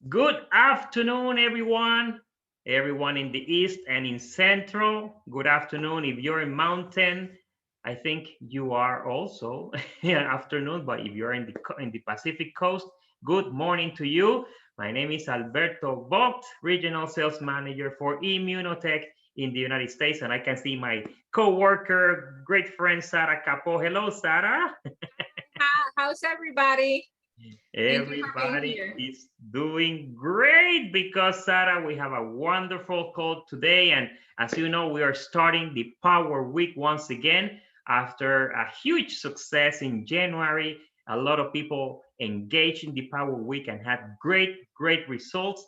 Good afternoon, everyone. Everyone in the east and in central. Good afternoon. If you're in mountain, I think you are also afternoon. But if you're in the Pacific coast, good morning to you. My name is Alberto Vogt, Regional Sales Manager for Immunotech in the United States, and I can see my coworker, great friend Sarah Capo. Hello, Sarah. How's everybody? Thank you for being Everybody here. is doing great because, Sarah, we have a wonderful call today. And as you know, we are starting the Power Week once again after a huge success in January. A lot of people engaged in the Power Week and had great results.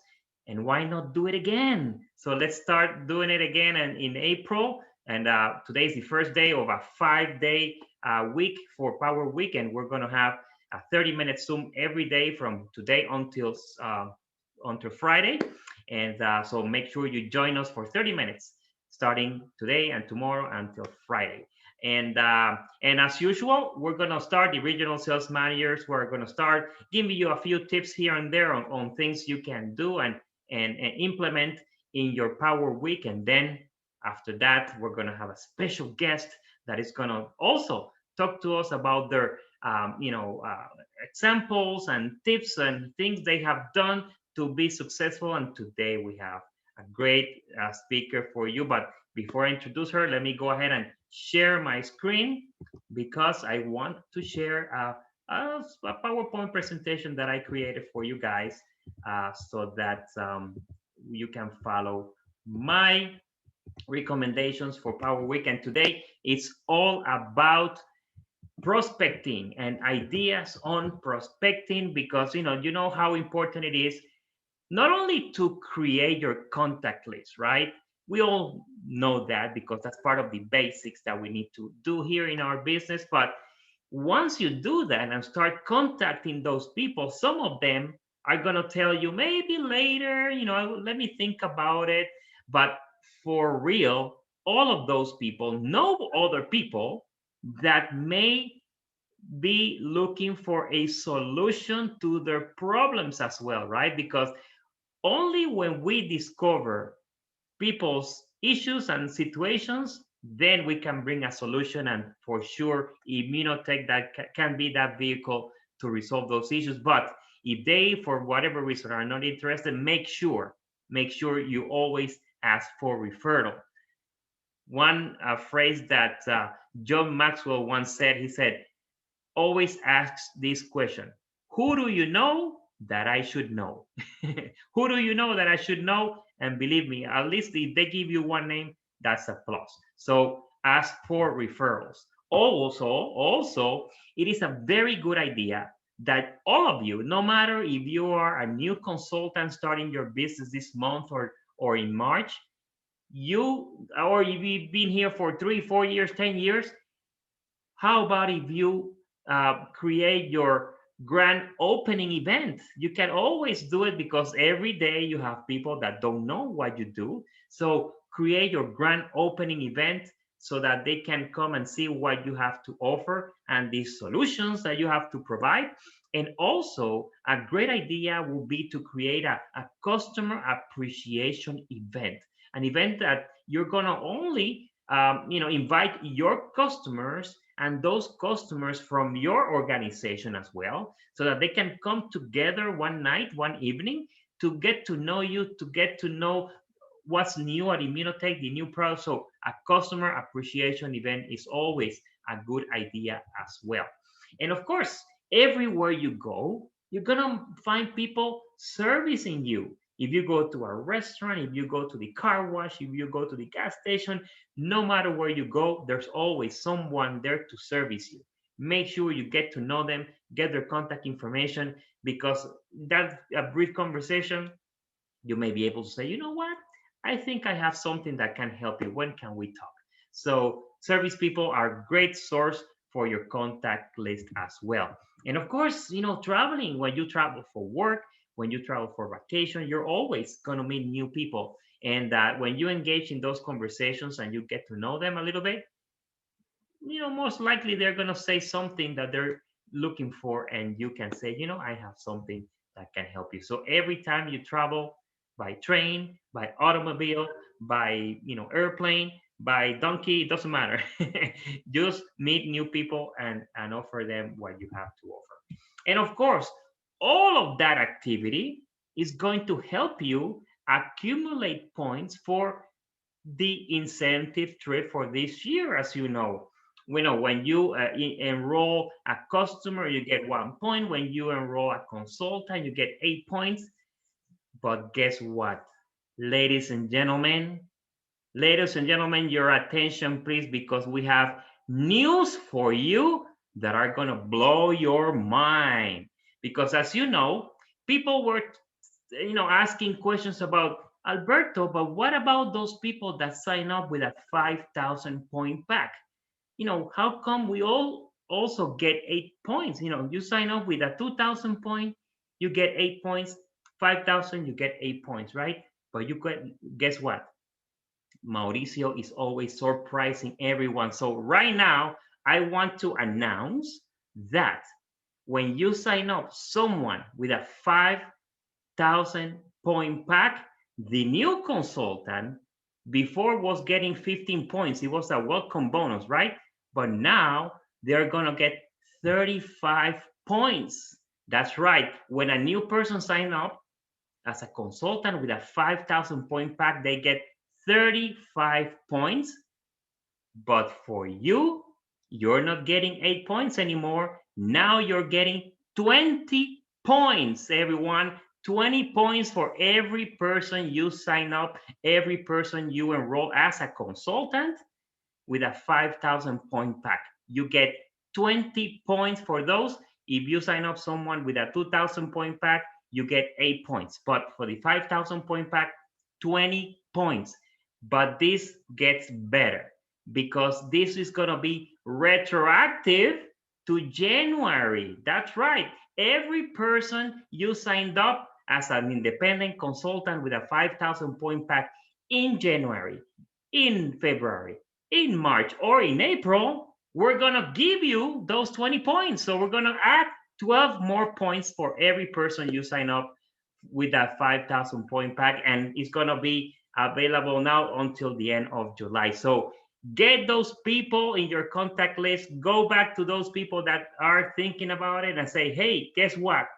And why not do it again? So let's start doing it again and in April. And today is the first day of a 5 day week for Power Week. And we're going to have a 30-minute Zoom every day from today until Friday. And so make sure you join us for 30 minutes starting today and tomorrow until Friday. And as usual, we're gonna start the regional sales managers. We're gonna start giving you a few tips here and there on things you can do and implement in your Power Week. And then after that, we're gonna have a special guest that is gonna also talk to us about their examples and tips and things they have done to be successful. And today we have a great speaker for you. But before I introduce her, let me go ahead and share my screen because I want to share a PowerPoint presentation that I created for you guys so that you can follow my recommendations for Power Week. And today it's all about prospecting and ideas on prospecting because you know how important it is not only to create your contact list, right? We all know that because that's part of the basics that we need to do here in our business. But once you do that and start contacting those people, some of them are going to tell you maybe later, let me think about it. But for real, all of those people know other people that may be looking for a solution to their problems as well, right? Because only when we discover people's issues and situations, then we can bring a solution. And for sure, Immunotech that can be that vehicle to resolve those issues. But if they, for whatever reason, are not interested, make sure you always ask for referral. One phrase that John Maxwell once said, he said, always asks this question: who do you know that I should know? Who do you know that I should know? And believe me, at least if they give you one name, that's a plus. So ask for referrals. Also, it is a very good idea that all of you, no matter if you are a new consultant starting your business this month or in March, you or if you've been here for 3, 4 years, 10 years, how about if you create your grand opening event? You can always do it because every day you have people that don't know what you do. So create your grand opening event so that they can come and see what you have to offer and the solutions that you have to provide. And also, a great idea would be to create a customer appreciation event, an event that you're going to only invite your customers and those customers from your organization as well, so that they can come together one night, one evening, to get to know you, to get to know what's new at Immunotech, the new product. So a customer appreciation event is always a good idea as well. And of course, everywhere you go, you're gonna find people servicing you. If you go to a restaurant, if you go to the car wash, if you go to the gas station, no matter where you go, there's always someone there to service you. Make sure you get to know them, get their contact information, because that a brief conversation, you may be able to say, you know what? I think I have something that can help you. When can we talk? So service people are a great source for your contact list as well. And of course, traveling, when you travel for work, when you travel for vacation, you're always going to meet new people. And when you engage in those conversations and you get to know them a little bit, most likely they're going to say something that they're looking for. And you can say, I have something that can help you. So every time you travel by train, by automobile, by airplane, by donkey, it doesn't matter. Just meet new people and offer them what you have to offer. And of course, all of that activity is going to help you accumulate points for the incentive trip for this year. As you know, when you enroll a customer, you get 1 point. When you enroll a consultant, you get 8 points. But guess what, ladies and gentlemen? Ladies and gentlemen, your attention, please, because we have news for you that are going to blow your mind. Because as you know, people were, asking questions about Alberto, but what about those people that sign up with a 5,000 point pack? How come we all also get 8 points? You sign up with a 2,000 point, you get 8 points, 5,000, you get 8 points, right? But guess what? Mauricio is always surprising everyone. So right now, I want to announce that when you sign up someone with a 5,000 point pack, the new consultant before was getting 15 points. It was a welcome bonus, right? But now they're going to get 35 points. That's right. When a new person signs up as a consultant with a 5,000 point pack, they get 35 points. But for you, you're not getting 8 points anymore. Now you're getting 20 points, everyone. 20 points for every person you sign up, every person you enroll as a consultant with a 5,000 point pack. You get 20 points for those. If you sign up someone with a 2,000 point pack, you get 8 points. But for the 5,000 point pack, 20 points. But this gets better because this is going to be retroactive to January. That's right. Every person you signed up as an independent consultant with a 5,000 point pack in January, in February, in March, or in April, we're going to give you those 20 points. So we're going to add 12 more points for every person you sign up with that 5,000 point pack. And it's going to be available now until the end of July. So get those people in your contact list. Go back to those people that are thinking about it and say, hey, guess what?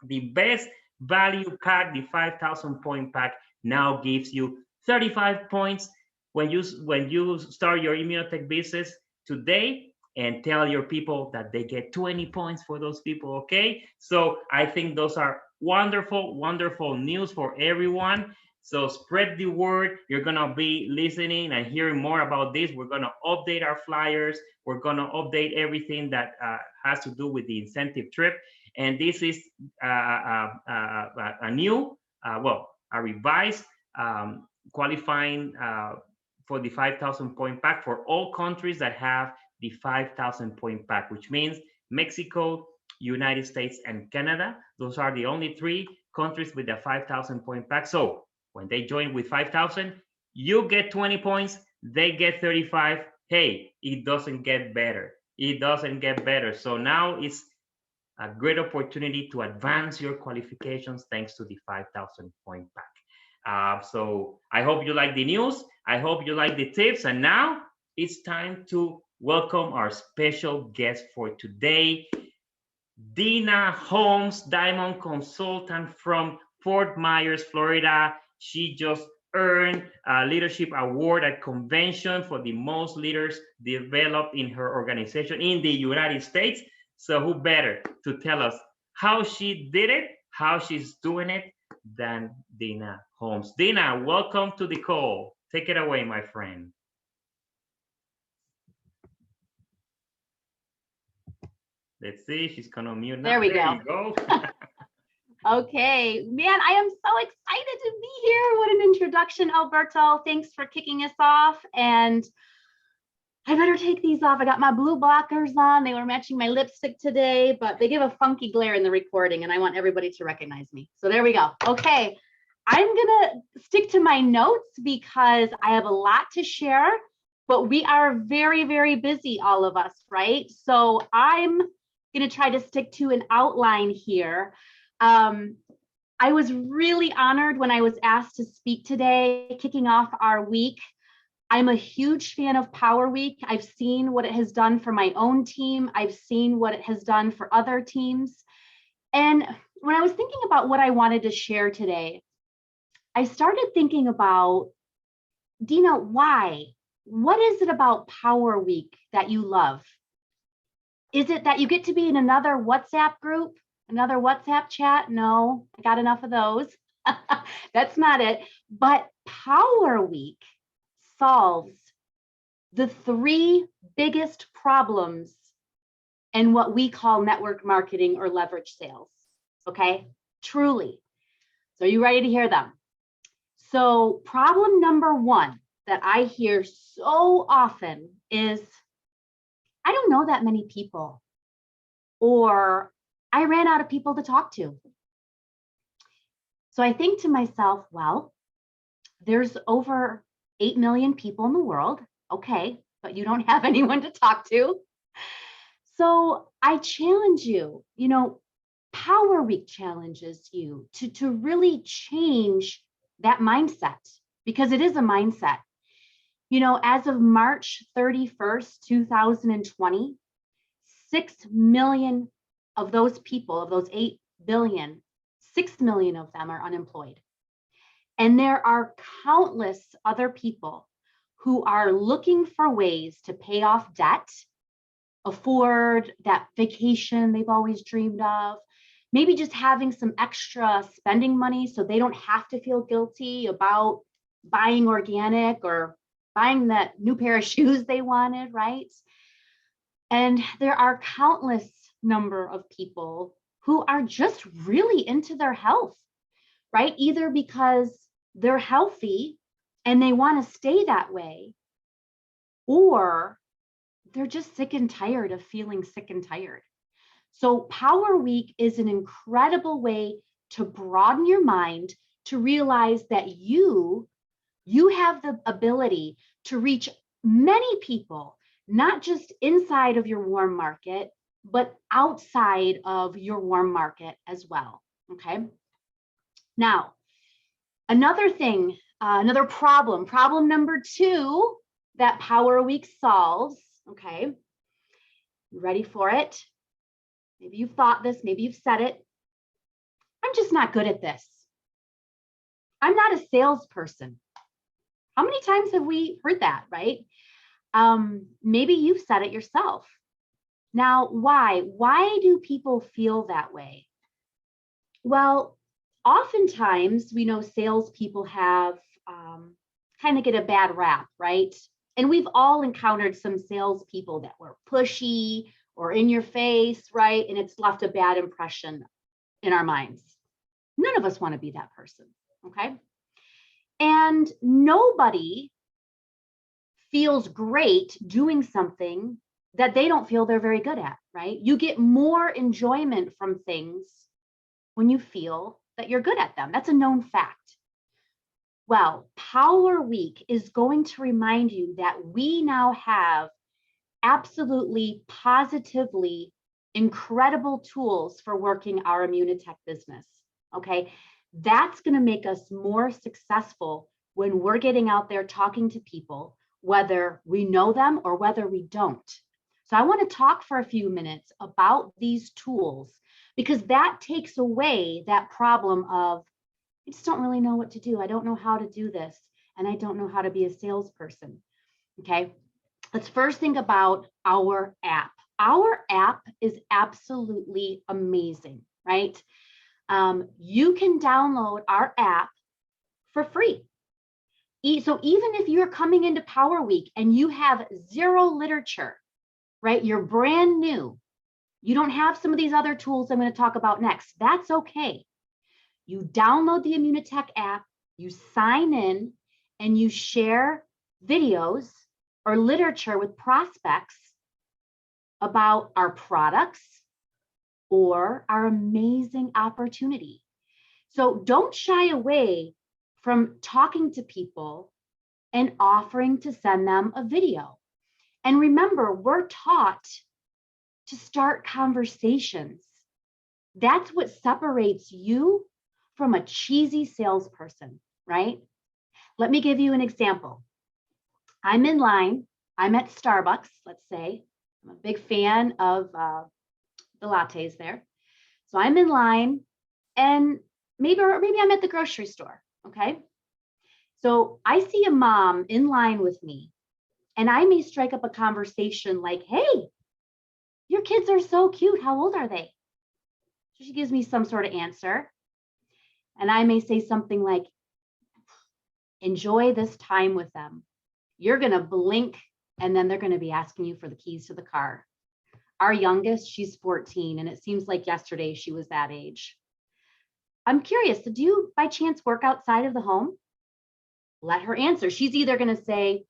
The best value pack, the 5,000 point pack, now gives you 35 points when you start your immunotech business today, and tell your people that they get 20 points for those people. Okay, so I think those are wonderful news for everyone. So spread the word. You're gonna be listening and hearing more about this. We're gonna update our flyers. We're gonna update everything that has to do with the incentive trip. And this is a new, a revised qualifying for the 5,000 point pack for all countries that have the 5,000 point pack, which means Mexico, United States, and Canada. Those are the only 3 countries with the 5,000 point pack. So when they join with 5,000, you get 20 points, they get 35. Hey, it doesn't get better. It doesn't get better. So now it's a great opportunity to advance your qualifications thanks to the 5,000 point pack. So I hope you like the news. I hope you like the tips. And now it's time to welcome our special guest for today, Dena Holmes, Diamond Consultant from Fort Myers, Florida. She just earned a leadership award at convention for the most leaders developed in her organization in the United States. So who better to tell us how she did it, how she's doing it, than Dena Holmes. Dena, welcome to the call. Take it away, my friend. Let's see, she's gonna mute now. There we go. You go. Okay, man, I am so excited to be here. What an introduction, Alberto. Thanks for kicking us off. And I better take these off. I got my blue blockers on. They were matching my lipstick today, but they give a funky glare in the recording, and I want everybody to recognize me. So there we go. Okay, I'm gonna stick to my notes because I have a lot to share, but we are very, very busy, all of us, right? So I'm gonna try to stick to an outline here. I was really honored when I was asked to speak today, kicking off our week. I'm a huge fan of Power Week. I've seen what it has done for my own team. I've seen what it has done for other teams. And when I was thinking about what I wanted to share today, I started thinking about, Dena, why? What is it about Power Week that you love? Is it that you get to be in another WhatsApp group, another WhatsApp chat? No, I got enough of those. That's not it. But Power Week solves the three biggest problems in what we call network marketing or leverage sales. Okay, truly. So are you ready to hear them? So problem number one that I hear so often is, I don't know that many people, or I ran out of people to talk to. So I think to myself, well, there's over 8 million people in the world. Okay, but you don't have anyone to talk to. So I challenge you, Power Week challenges you to really change that mindset, because it is a mindset. As of March 31st, 2020, 6 million of those people, of those 8 billion, 6 million of them are unemployed. And there are countless other people who are looking for ways to pay off debt, afford that vacation they've always dreamed of, maybe just having some extra spending money so they don't have to feel guilty about buying organic or buying that new pair of shoes they wanted, right? And there are countless number of people who are just really into their health, right? Either because they're healthy and they want to stay that way, or they're just sick and tired of feeling sick and tired. So Power Week is an incredible way to broaden your mind, to realize that you have the ability to reach many people, not just inside of your warm market, but outside of your warm market as well. Okay. Now, another thing, another problem number two that Power Week solves. Okay. You ready for it? Maybe you've thought this, maybe you've said it. I'm just not good at this. I'm not a salesperson. How many times have we heard that, right? Maybe you've said it yourself. Now, why? Why do people feel that way? Well, oftentimes we know salespeople have kind of get a bad rap, right? And we've all encountered some salespeople that were pushy or in your face, right? And it's left a bad impression in our minds. None of us want to be that person, okay? And nobody feels great doing something that they don't feel they're very good at, right? You get more enjoyment from things when you feel that you're good at them. That's a known fact. Well, Power Week is going to remind you that we now have absolutely, positively incredible tools for working our Immunotech business, okay? That's going to make us more successful when we're getting out there talking to people, whether we know them or whether we don't. So I want to talk for a few minutes about these tools, because that takes away that problem of, I just don't really know what to do. I don't know how to do this, and I don't know how to be a salesperson. Okay, let's first think about our app. Our app is absolutely amazing, right? You can download our app for free. So even if you're coming into Power Week and you have zero literature, right? You're brand new. You don't have some of these other tools I'm going to talk about next. That's okay. You download the Immunotech app, you sign in, and you share videos or literature with prospects about our products or our amazing opportunity. So don't shy away from talking to people and offering to send them a video. And remember, we're taught to start conversations. That's what separates you from a cheesy salesperson, right? Let me give you an example. I'm in line. I'm at Starbucks, let's say. I'm a big fan of the lattes there. So I'm in line, and maybe I'm at the grocery store, okay? So I see a mom in line with me, and I may strike up a conversation like, hey, your kids are so cute. How old are they? So she gives me some sort of answer. And I may say something like, enjoy this time with them. You're going to blink, and then they're going to be asking you for the keys to the car. Our youngest, she's 14, and it seems like yesterday she was that age. I'm curious, do you by chance work outside of the home? Let her answer. She's either going to say,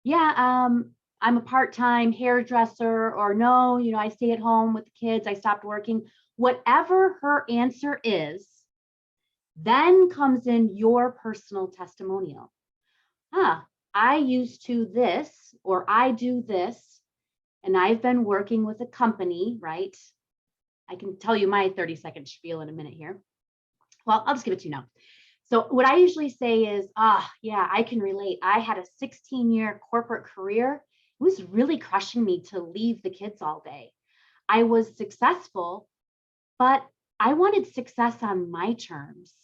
yeah, I'm a part-time hairdresser, or no, I stay at home with the kids. I stopped working. Whatever her answer is, then comes in your personal testimonial. I used to this, or I do this, and I've been working with a company, right? I can tell you my 30-second spiel in a minute here. Well, I'll just give it to you now. So what I usually say is, yeah, I can relate. I had a 16-year corporate career. It was really crushing me to leave the kids all day. I was successful, but I wanted success on my terms.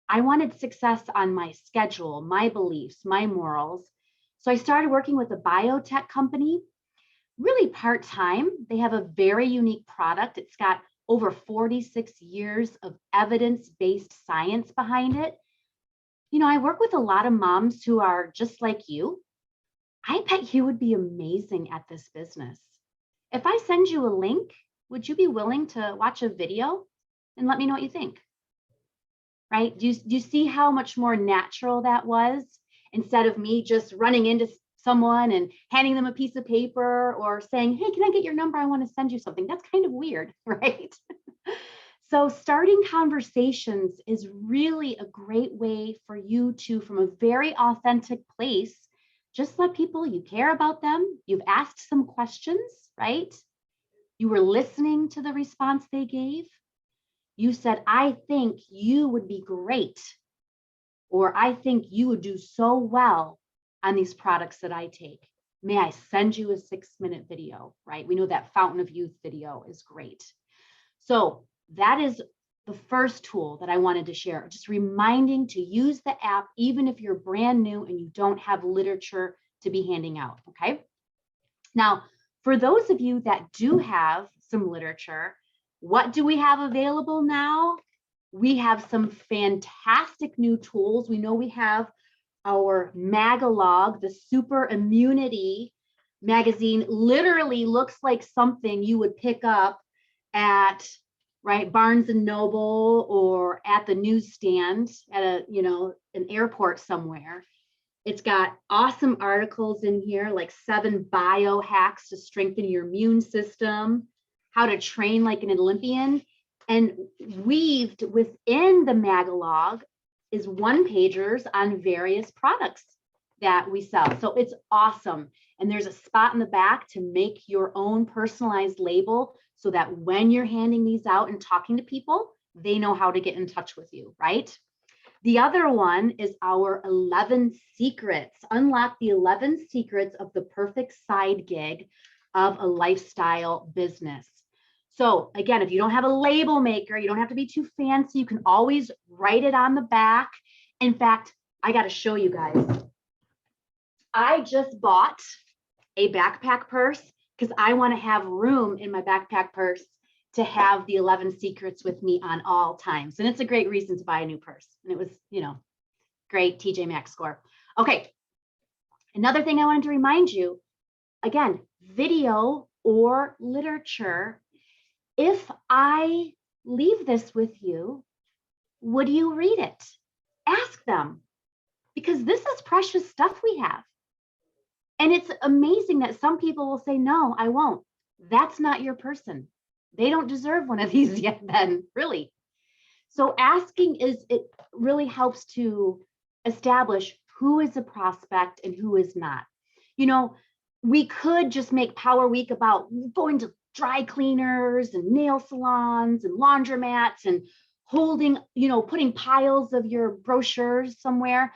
I wanted success on my schedule, my beliefs, my morals. So I started working with a biotech company, really part-time. They have a very unique product. It's got over 46 years of evidence-based science behind it. I work with a lot of moms who are just like you. I bet you would be amazing at this business. If I send you a link, would you be willing to watch a video and let me know what you think? Right? Do you see how much more natural that was, instead of me just running into someone and handing them a piece of paper or saying, hey, can I get your number? I want to send you something. That's kind of weird, right? So starting conversations is really a great way for you to, from a very authentic place, just let people, you care about them. You've asked some questions, right? You were listening to the response they gave. You said, I think you would be great, or I think you would do so well on these products that I take. May I send you a 6-minute video, right? We know that Fountain of Youth video is great. So that is the first tool that I wanted to share, just reminding to use the app, even if you're brand new and you don't have literature to be handing out, okay? Now, for those of you that do have some literature, what do we have available now? We have some fantastic new tools. We know we have our Magalog, the Super Immunity magazine. Literally looks like something you would pick up at, right, Barnes and Noble or at the newsstand at an airport somewhere. It's got awesome articles in here, like 7 biohacks to strengthen your immune system, how to train like an Olympian. And weaved within the Magalog is one-pagers on various products that we sell. So it's awesome. And there's a spot in the back to make your own personalized label so that when you're handing these out and talking to people, they know how to get in touch with you, right? The other one is our 11 secrets. Unlock the 11 secrets of the perfect side gig of a lifestyle business. So again, if you don't have a label maker, you don't have to be too fancy. You can always write it on the back. In fact, I got to show you guys. I just bought a backpack purse because I want to have room in my backpack purse to have the 11 secrets with me on all times. And it's a great reason to buy a new purse. And it was, great TJ Maxx score. Okay. Another thing I wanted to remind you, again, video or literature. If I leave this with you, would you read it? Ask them, because this is precious stuff we have. And it's amazing that some people will say, no, I won't. That's not your person. They don't deserve one of these yet then, really. So asking it really helps to establish who is a prospect and who is not. We could just make Power Week about going to dry cleaners and nail salons and laundromats and holding, putting piles of your brochures somewhere.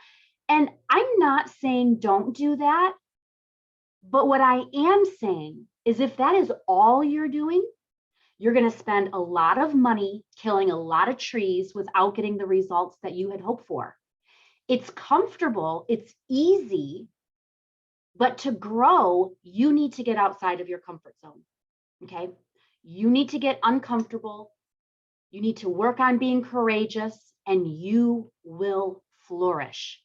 And I'm not saying don't do that. But what I am saying is if that is all you're doing, you're going to spend a lot of money killing a lot of trees without getting the results that you had hoped for. It's comfortable, it's easy, but to grow, you need to get outside of your comfort zone. Okay? You need to get uncomfortable. You need to work on being courageous, and you will flourish.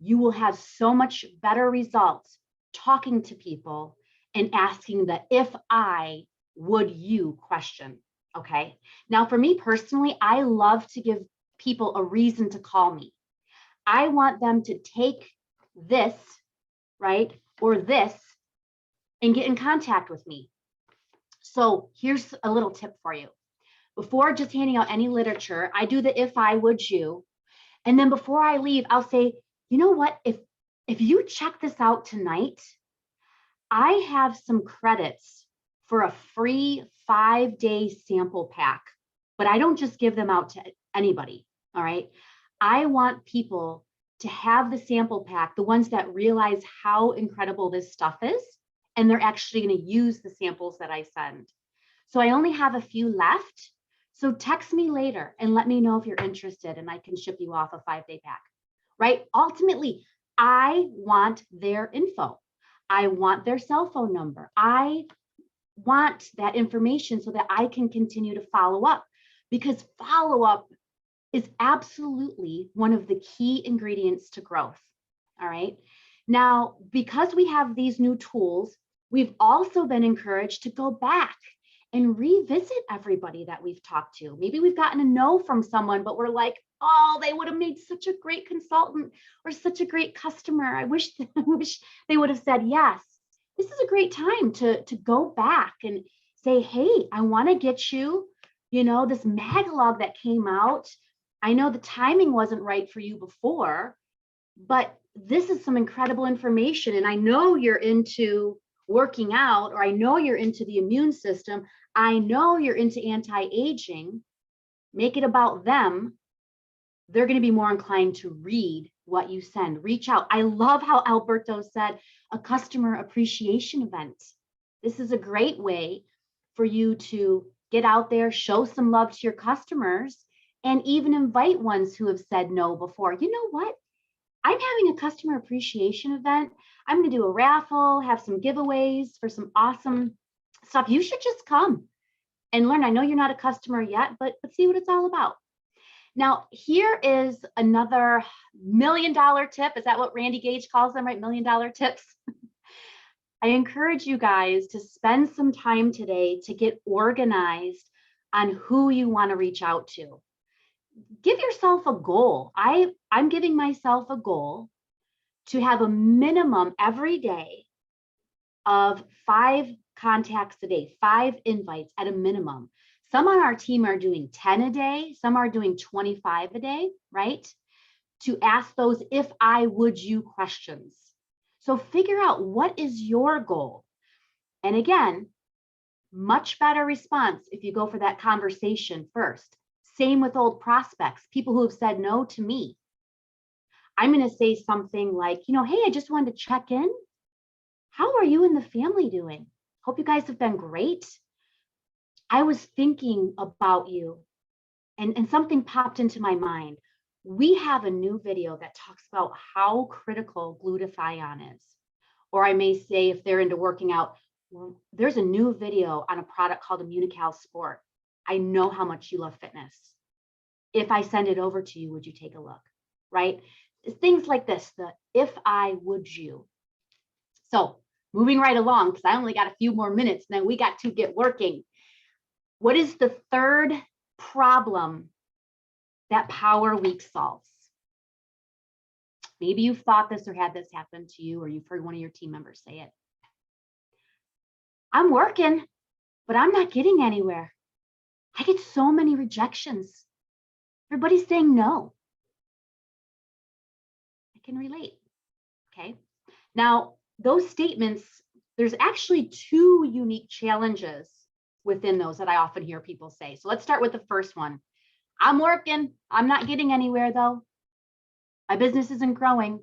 You will have so much better results talking to people and asking the if I would you question. Okay. Now, for me personally, I love to give people a reason to call me. I want them to take this, right, or this and get in contact with me. So here's a little tip for you. Before just handing out any literature, I do the if I would you. And then before I leave, I'll say, you know what, if you check this out tonight, I have some credits for a free 5-day sample pack, but I don't just give them out to anybody. All right. I want people to have the sample pack, the ones that realize how incredible this stuff is, and they're actually going to use the samples that I send. So I only have a few left. So text me later and let me know if you're interested, and I can ship you off a 5-day pack, right? Ultimately, I want their info. I want their cell phone number. I want that information so that I can continue to follow up, because follow up is absolutely one of the key ingredients to growth. All right. Now, because we have these new tools, we've also been encouraged to go back and revisit everybody that we've talked to. Maybe we've gotten a no from someone, but we're like, oh, they would have made such a great consultant or such a great customer. I wish they would have said yes. This is a great time to go back and say, hey, I want to get you, this magalog that came out. I know the timing wasn't right for you before, but this is some incredible information. And I know you're into working out, or I know you're into the immune system. I know you're into anti-aging. Make it about them. They're going to be more inclined to read what you send. Reach out. I love how Alberto said a customer appreciation event. This is a great way for you to get out there, show some love to your customers, and even invite ones who have said no before. You know what? I'm having a customer appreciation event. I'm going to do a raffle, have some giveaways for some awesome stuff. You should just come and learn. I know you're not a customer yet, but see what it's all about. Now, here is another $1 million tip. Is that what Randy Gage calls them, right? $1 million tips. I encourage you guys to spend some time today to get organized on who you want to reach out to. Give yourself a goal. I'm giving myself a goal to have a minimum every day of 5 contacts a day, 5 invites at a minimum. Some on our team are doing 10 a day. Some are doing 25 a day, right? To ask those if I would you questions. So figure out what is your goal. And again, much better response if you go for that conversation first. Same with old prospects, people who have said no to me. I'm going to say something like, hey, I just wanted to check in. How are you and the family doing? Hope you guys have been great. I was thinking about you, and something popped into my mind. We have a new video that talks about how critical glutathione is. Or I may say, if they're into working out, there's a new video on a product called Immunical Sport. I know how much you love fitness. If I send it over to you, would you take a look? Right? Things like this, the if I would you. So moving right along, because I only got a few more minutes, and then we got to get working. What is the third problem that Power Week solves? Maybe you've thought this or had this happen to you, or you've heard one of your team members say it. I'm working, but I'm not getting anywhere. I get so many rejections. Everybody's saying no. I can relate. Okay. Now, those statements, there's actually 2 unique challenges within those that I often hear people say. So let's start with the first one. I'm working. I'm not getting anywhere though. My business isn't growing.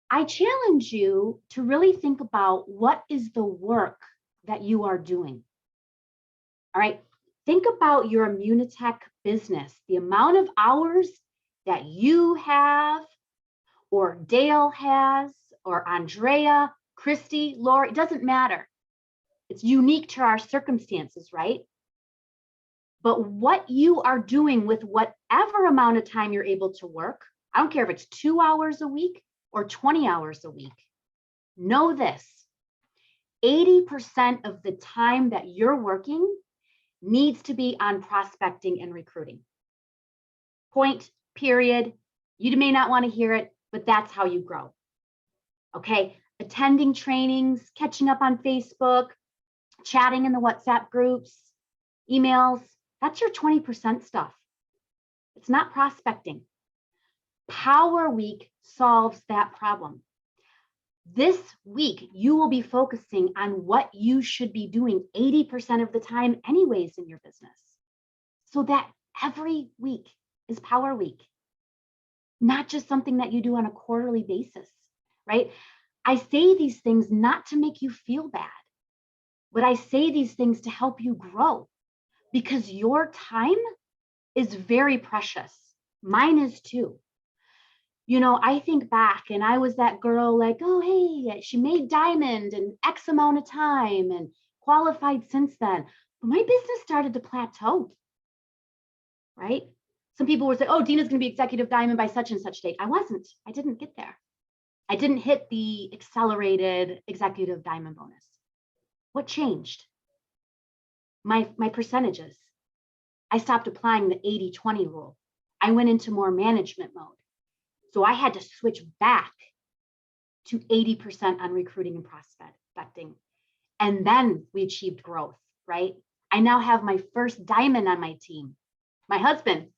I challenge you to really think about what is the work that you are doing. All right. Think about your Immunitech business, the amount of hours that you have, or Dale has, or Andrea, Christy, Lori, it doesn't matter. It's unique to our circumstances, right? But what you are doing with whatever amount of time you're able to work, I don't care if it's 2 hours a week or 20 hours a week, know this, 80% of the time that you're working needs to be on prospecting and recruiting. Point, period. You may not want to hear it, but that's how you grow. Okay, attending trainings, catching up on Facebook, chatting in the WhatsApp groups, emails, that's your 20% stuff. It's not prospecting. Power Week solves that problem. This week, you will be focusing on what you should be doing 80% of the time anyways in your business. So that every week is Power Week, not just something that you do on a quarterly basis, right? I say these things not to make you feel bad, but I say these things to help you grow, because your time is very precious. Mine is too. You know, I think back and I was that girl like, oh, hey, she made diamond in X amount of time and qualified since then. But my business started to plateau, right? Some people would say, oh, Dena's going to be executive diamond by such and such date. I wasn't. I didn't get there. I didn't hit the accelerated executive diamond bonus. What changed? My percentages. I stopped applying the 80-20 rule. I went into more management mode. So I had to switch back to 80% on recruiting and prospecting. And then we achieved growth, right? I now have my first diamond on my team, my husband.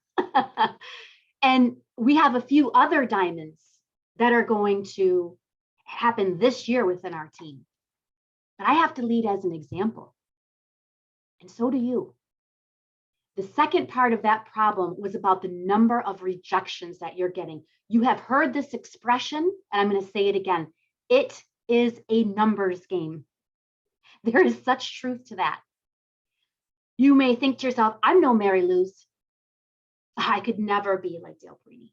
And we have a few other diamonds that are going to happen this year within our team. But I have to lead as an example. And so do you. The second part of that problem was about the number of rejections that you're getting. You have heard this expression, and I'm going to say it again. It is a numbers game. There is such truth to that. You may think to yourself, I'm no Mary Lou's. I could never be like Dale Perini.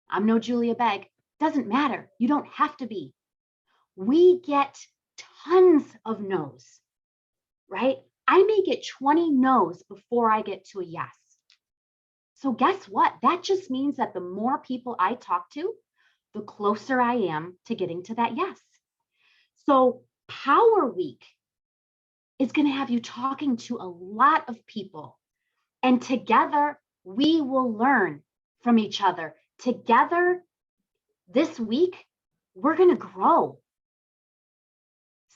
I'm no Julia Begg. Doesn't matter. You don't have to be. We get tons of no's, right? I may get 20 no's before I get to a yes. So guess what? That just means that the more people I talk to, the closer I am to getting to that yes. So Power Week is going to have you talking to a lot of people, and together we will learn from each other. Together this week, we're going to grow.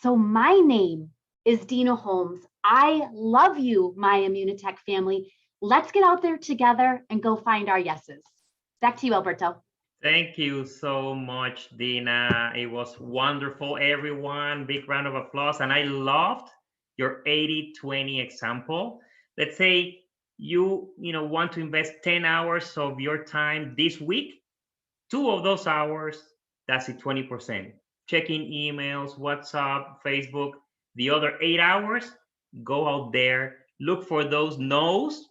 So my name is Dena Holmes. I love you, my Immunitech family. Let's get out there together and go find our yeses. Back to you, Alberto. Thank you so much, Dena. It was wonderful, everyone. Big round of applause. And I loved your 80-20 example. Let's say you want to invest 10 hours of your time this week. 2 of those hours, that's it, 20%. Checking emails, WhatsApp, Facebook. The other 8 hours, go out there, look for those no's.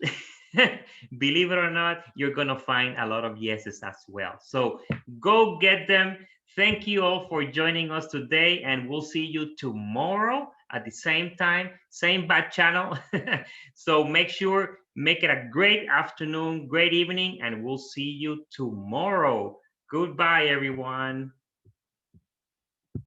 Believe it or not, you're going to find a lot of yeses as well. So go get them. Thank you all for joining us today, and we'll see you tomorrow at the same time, same back channel. So make it a great afternoon, great evening, and we'll see you tomorrow. Goodbye, everyone.